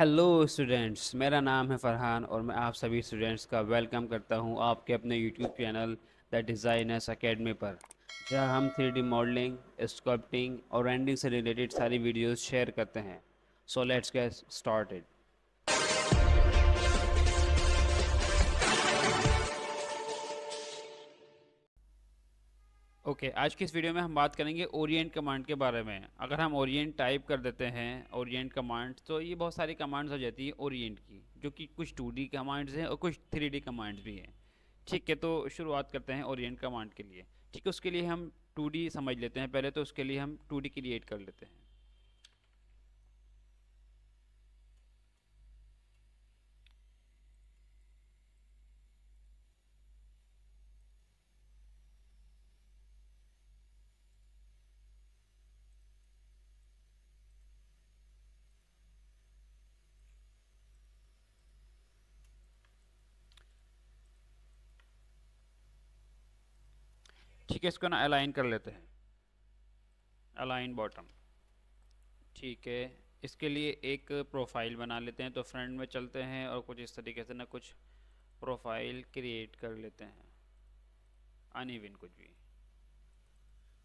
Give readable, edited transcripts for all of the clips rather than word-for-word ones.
Hello students, मेरा नाम है फरहान और मैं आप सभी स्टूडेंट्स का वेलकम करता हूं आपके अपने YouTube channel the designers academy पर, जहां हम 3D मॉडलिंग, स्कल्पटिंग और रेंडिंग से रिलेटेड सारी वीडियोस शेयर करते हैं। So let's get started. Okay, आज की इस वीडियो में हम बात करेंगे ओरिएंट कमांड के बारे में। अगर हम ओरिएंट टाइप कर देते हैं ओरिएंट कमांड, तो ये बहुत सारी कमांड्स हो जाती है ओरिएंट की, जो कि कुछ 2D कमांड्स हैं और कुछ 3D कमांड्स भी हैं। ठीक है, तो शुरुआत करते हैं ओरिएंट कमांड के लिए। ठीक है, उसके लिए हम 2D समझ लेते हैं पहले, तो उसके लिए हम 2D क्रिएट कर लेते हैं। ठीक है, इसको ना अलाइन कर लेते हैं, अलाइन बॉटम। ठीक है, इसके लिए एक प्रोफाइल बना लेते हैं। तो फ्रंट में चलते हैं और कुछ इस तरीके से ना कुछ प्रोफाइल क्रिएट कर लेते हैं, अनइवन कुछ भी।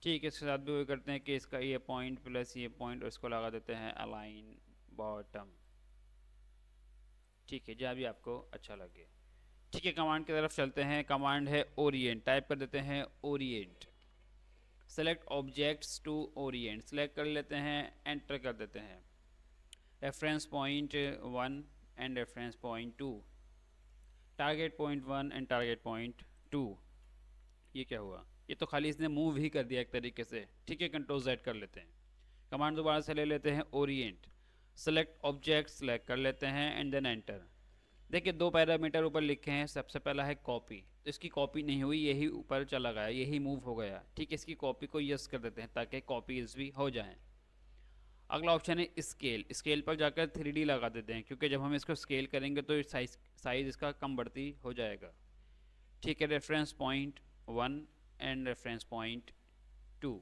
ठीक है, इसके साथ भी वही करते हैं कि इसका ये पॉइंट प्लस ये पॉइंट, और इसको लगा देते हैं अलाइन बॉटम। ठीक है, जहाँ भी आपको अच्छा लगे। ठीक है, कमांड की तरफ चलते हैं। कमांड है ओरिएंट, टाइप कर देते हैं orient. Select objects to orient, select कर लेते हैं, एंटर कर देते हैं। Reference point 1 and reference point 2, target point 1 and target point 2। ये क्या हुआ? ये तो खाली इसने मूव ही कर दिया एक तरीके से। ठीक है, कंट्रोल Z कर लेते हैं। कमांड दोबारा से ले लेते हैं ओरिएंट, सेलेक्ट ऑब्जेक्ट सेलेक्ट कर लेते हैं एंड देन एंटर। देखिए, दो पैरामीटर ऊपर लिखे हैं। सबसे पहला है कॉपी, तो इसकी कॉपी नहीं हुई, यही ऊपर चला गया, यही मूव हो गया। ठीक है, इसकी कॉपी को यस कर देते हैं ताकि कॉपीज भी हो जाएं। अगला ऑप्शन है स्केल, स्केल पर जाकर 3D लगा देते हैं, क्योंकि जब हम इसको स्केल करेंगे तो साइज इसका कम बढ़ती हो जाएगा। ठीक है, reference point 1 and reference point 2,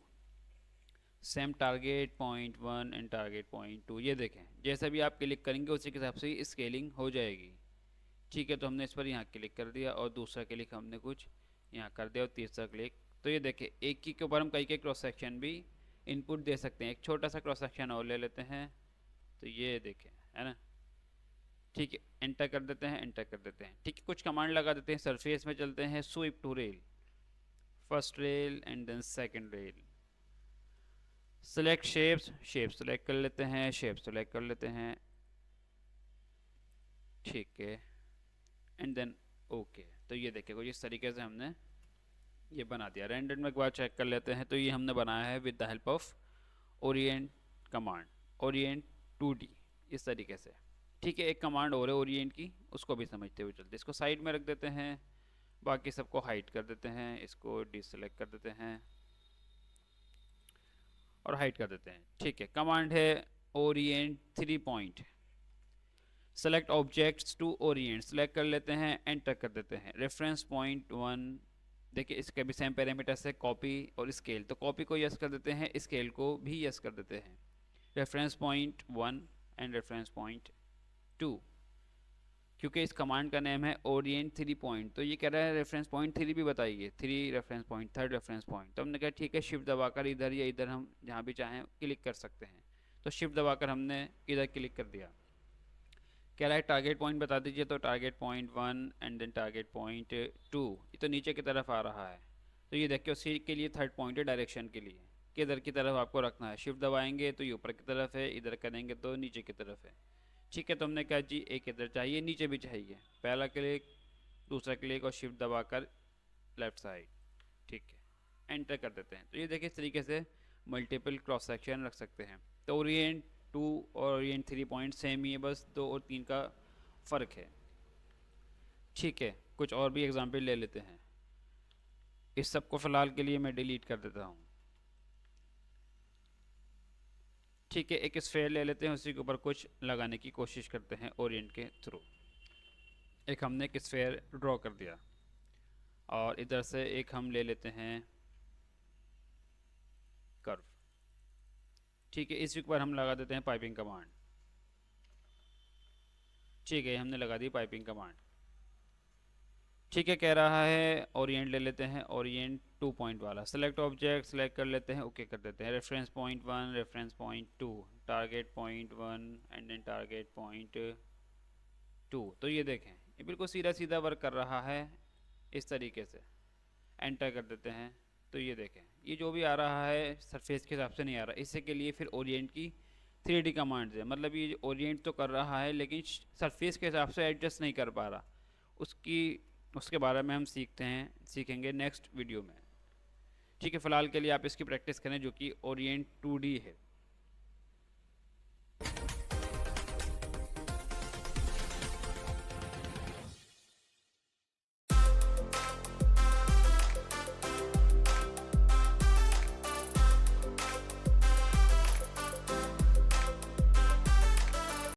same target point 1 and target point 2। ये देखें, जैसा भी आप क्लिक करेंगे उसी के हिसाब से स्केलिंग हो जाएगी। ठीक है, तो हमने इस पर यहाँ क्लिक कर दिया और दूसरा क्लिक हमने कुछ यहाँ कर दिया और तीसरा क्लिक। तो ये देखें, एक की के ऊपर हम कई के क्रॉस सेक्शन भी इनपुट दे सकते हैं। एक छोटा सा क्रॉस सेक्शन और ले लेते हैं, तो ये देखें, है ना। ठीक है, एंटर कर देते हैं, एंटर कर देते हैं। ठीक है, कुछ कमांड लगा देते हैं। सरफेस में चलते हैं, sweep to rail, first rail and then second rail. Select shapes, shape सेलेक्ट कर लेते हैं, शेप सेलेक्ट कर लेते हैं। ठीक है, एंड देन ओके। तो ये देखिए, कुछ इस तरीके से हमने ये बना दिया। रेंडर में एक बार चेक कर लेते हैं, तो ये हमने बनाया है with the help of Orient command, Orient 2D, इस तरीके से। ठीक है, एक कमांड और है ओरिएंट की, उसको भी समझते हुए चलते। इसको साइड में रख देते हैं, बाकी सबको हाइड कर देते हैं, इसको डिसलेक्ट कर देते हैं और हाइड कर देते हैं। ठीक है, कमांड है orient 3 point, select objects to orient, select कर लेते हैं, एंटर कर देते हैं। रेफरेंस पॉइंट 1, देखिए इसके भी सेम पैरामीटर से कॉपी और स्केल, तो कॉपी को यस कर देते हैं, स्केल को भी यस कर देते हैं। Reference point 1 and reference point 2, क्योंकि इस कमांड का नेम है ओरिएंट 3 पॉइंट, तो ये कह रहा है रेफरेंस पॉइंट 3 भी बताइए, 3 reference point, third reference point. तो हमने कहा ठीक है, शिफ्ट दबाकर इधर या इधर हम जहाँ भी चाहें क्लिक कर सकते हैं। तो शिफ्ट दबाकर हमने इधर क्लिक कर दिया। कह रहा है टारगेट पॉइंट बता दीजिए, तो target point 1 and then target point 2, ये तो नीचे की तरफ आ रहा है। तो ये देखिए, उसी के लिए थर्ड पॉइंट है डायरेक्शन के लिए, किधर की तरफ आपको रखना है। शिफ्ट दबाएंगे तो ये ऊपर की तरफ है, इधर करेंगे तो नीचे की तरफ है। ठीक है, तो हमने कहा जी एक इधर चाहिए, नीचे भी चाहिए। पहला क्लिक, दूसरा क्लिक और शिफ्ट दबाकर लेफ्ट साइड। ठीक है, एंटर कर देते हैं। तो ये देखिए, इस तरीके से मल्टीपल क्रॉस सेक्शन रख सकते हैं। तो ओरिएंट 2 और ओरिएंट 3 पॉइंट सेम ही है, बस 2 और 3 का फ़र्क है। ठीक है, कुछ और भी एग्जाम्पल ले लेते हैं। इस सब को फ़िलहाल के लिए मैं डिलीट कर देता हूँ। ठीक है, एक स्फेयर ले लेते हैं, उसी के ऊपर कुछ लगाने की कोशिश करते हैं ओरिएंट के थ्रू। एक हमने एक स्फेयर ड्रॉ कर दिया और इधर से एक हम ले लेते हैं कर्व। ठीक है, इसी के ऊपर हम लगा देते हैं पाइपिंग कमांड। ठीक है, हमने लगा दी पाइपिंग कमांड। ठीक है, कह रहा है ओरिएंट ले लेते हैं, ओरिएंट 2 पॉइंट वाला। सेलेक्ट ऑब्जेक्ट सेलेक्ट कर लेते हैं, ओके कर देते हैं। Reference point 1, reference point 2, target point 1 and then target point 2। तो ये देखें, ये बिल्कुल सीधा सीधा वर्क कर रहा है इस तरीके से। एंटर कर देते हैं तो ये देखें, ये जो भी आ रहा है सरफेस के हिसाब से नहीं आ रहा। इससे के लिए फिर ओरिएंट की 3D कमांड्स है, मतलब ये ओरिएंट तो कर रहा है लेकिन सरफेस के हिसाब से एडजस्ट नहीं कर पा रहा। उसके बारे में हम सीखेंगे नेक्स्ट वीडियो में। ठीक है, फ़िलहाल के लिए आप इसकी प्रैक्टिस करें जो कि ओरिएंट 2D है।